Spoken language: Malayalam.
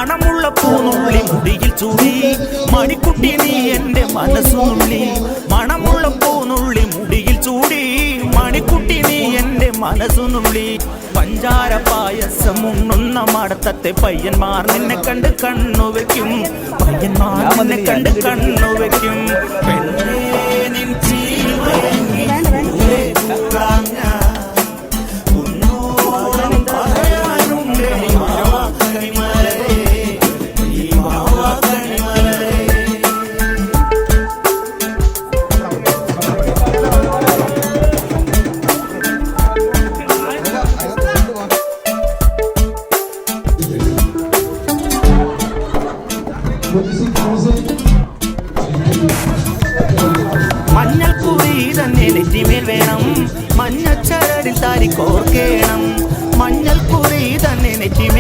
മണമുള്ള പൂനുള്ളി മുടിയിൽ ചൂടി മണിക്കുട്ടി നീ എൻ്റെ മനസ്സുനുള്ളി മണമുള്ള പൂനുള്ളി മുടിയിൽ ചൂടി മണിക്കുട്ടി നീ എൻ്റെ മനസ്സുനുള്ളി പഞ്ചാര പായസം ഉണ്ണുന്ന മടത്തത്തെ പയ്യന്മാർ നിന്നെ കണ്ട് കണ്ണുവെക്കും പയ്യന്മാർ നിന്നെ കണ്ട് കണ്ണുവെക്കും പെണ്ണേ നിൻ മഞ്ഞൾ കുറി തന്നെ നെറ്റിമേൽ വേണം മഞ്ഞച്ചരടിൽ താരി കോർക്കേണം മഞ്ഞൾ കുറി തന്നെ നെറ്റിമേൽ